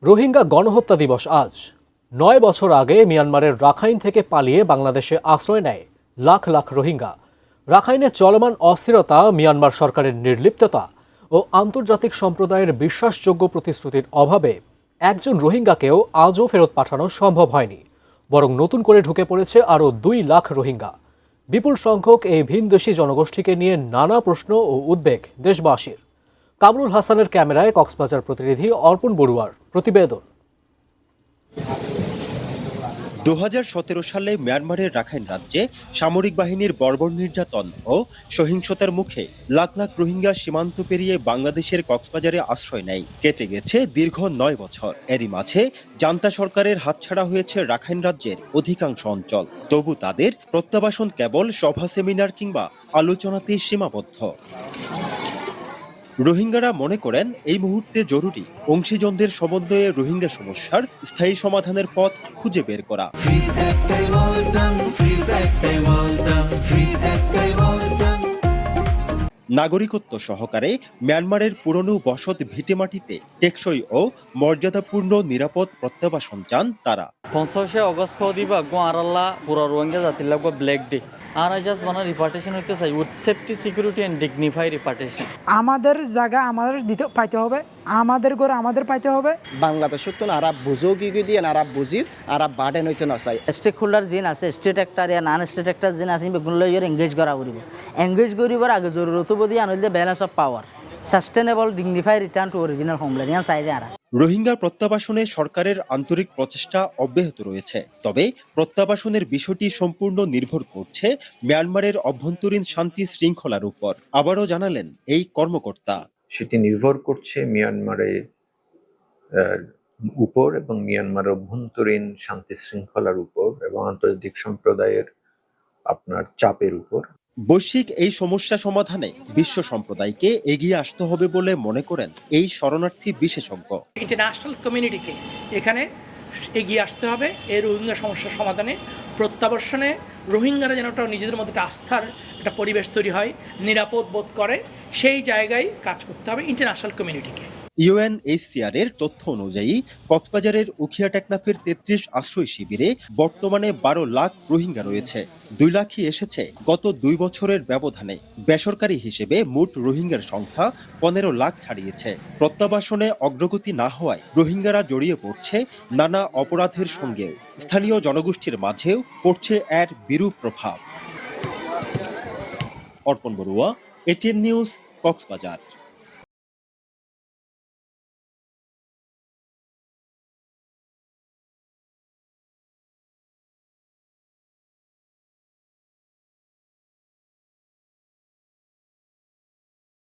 রোহিঙ্গা গণহত্যা দিবস আজ। ৯ বছর আগে মিয়ানমারের রাখাইন থেকে পালিয়ে বাংলাদেশে আশ্রয় নেয় লাখ লাখ রোহিঙ্গা। রাখাইনে চলমান অস্থিরতা, মিয়ানমার সরকারের নির্লিপ্ততা ও আন্তর্জাতিক সম্প্রদায়ের বিশ্বাসযোগ্য প্রতিশ্রুতির অভাবে একজন রোহিঙ্গাকেও আজও ফেরত পাঠানো সম্ভব হয়নি। বরং নতুন করে ঢুকে পড়েছে আরও ২ লাখ রোহিঙ্গা। বিপুল সংখ্যক এই ভিনদেশি জনগোষ্ঠীকে নিয়ে নানা প্রশ্ন ও উদ্বেগ দেশবাসীর। কামরুল হাসানের ক্যামেরায় কক্সবাজার প্রতিনিধি অর্পণ বড়ুয়ার প্রতিবেদন। ২০১৭ সালে মিয়ানমারের রাখাইন রাজ্যে সামরিক বাহিনীর বর্বর নির্যাতন ও সহিংসতার মুখে লাখ লাখ রোহিঙ্গা সীমান্ত পেরিয়ে বাংলাদেশের কক্সবাজারে আশ্রয় নেয়। কেটে গেছে দীর্ঘ ৯ বছর। এরই মাঝে জান্তা সরকারের হাতছাড়া হয়েছে রাখাইন রাজ্যের অধিকাংশ অঞ্চল। তবু তাদের প্রত্যাবাসন কেবল সভা, সেমিনার কিংবা আলোচনাতেই সীমাবদ্ধ। রোহিঙ্গারা মনে করেন এই মুহূর্তে জরুরি অংশীজনদের সমন্বয়ে রোহিঙ্গা সমস্যার স্থায়ী সমাধানের পথ খুঁজে বের করা। নাগরিকত্ব সহকারে মিয়ানমারের পুরনো বসত ভিটেমাটিতে টেকসই ও মর্যাদাপূর্ণ নিরাপদ প্রত্যাবাসন চান তারা। ৫০ অগস্ট দিবা গোয়ারাল্লা পুরো রোহিঙ্গা জাতির লাগবে ব্ল্যাক ডে। আর জাস্ট মানে রিপার্টেশন হইতে চাই with safety, security and dignify রিপার্টেশন। আমাদের জায়গা আমাদের দিতে পাইতে হবে, আমাদের ঘরে আমাদের পাইতে হবে। বাংলাদেশের তো আরব বুঝো কি দিয়ে আরব বুঝির আরব বার্ডেন হইতে না চাই। স্টেক হোল্ডার যিন আছে, স্টেট এক্টার ইয়া নন স্টেট এক্টার যিন আছে, বেগুন লইয়ার এঙ্গেজ করা করিব। এঙ্গেজ করিবার আগে জরুরত বদি আনলে balance of power, sustainable dignify return to original homeland ইয়া চাইদে আর। রোহিঙ্গা প্রত্যাবাসনে সরকারের আন্তরিক প্রচেষ্টা অব্যাহত রয়েছে। তবে প্রত্যাবাসনের বিষয়টি সম্পূর্ণ নির্ভর করছে মিয়ানমারের অভ্যন্তরীণ শান্তি শৃঙ্খলার উপর। আবারও জানালেন এই কর্মকর্তা। সেটি নির্ভর করছে মিয়ানমারের উপর এবং মিয়ানমার অভ্যন্তরীণ শান্তি শৃঙ্খলার উপর এবং আন্তর্জাতিক সম্প্রদায়ের চাপের উপর। বৈশ্বিক এই সমস্যা সমাধানে বিশ্ব সম্প্রদায়কে এগিয়ে আসতে হবে বলে মনে করেন এই শরণার্থী বিশেষজ্ঞ। ইন্টারন্যাশনাল কমিউনিটিকে এখানে এগিয়ে আসতে হবে এই রোহিঙ্গা সমস্যার সমাধানে, প্রত্যাবর্ষণে। রোহিঙ্গারা যেন একটা নিজেদের মধ্যে একটা আস্থার একটা পরিবেশ তৈরি হয়, নিরাপদ বোধ করে, সেই জায়গায় কাজ করতে হবে ইন্টারন্যাশনাল কমিউনিটিকে। ইউএনএইচসিআর এর তথ্য অনুযায়ী কক্সবাজারের উখিয়া টেকনাফের ৩৩ আশ্রয় শিবিরে বর্তমানে ১২ লাখ রোহিঙ্গা রয়েছে। ২ লাখই এসেছে গত ২ বছরের ব্যবধানে। বেসরকারি হিসেবে মোট রোহিঙ্গার সংখ্যা ১৫ লাখ ছাড়িয়েছে। প্রত্যাবাসনে অগ্রগতি না হওয়ায় রোহিঙ্গারা জড়িয়ে পড়ছে নানা অপরাধের সঙ্গেও। স্থানীয় জনগোষ্ঠীর মাঝেও পড়ছে এর বিরূপ প্রভাব। অর্পণ বড়ুয়া, এটিএন নিউজ, কক্সবাজার।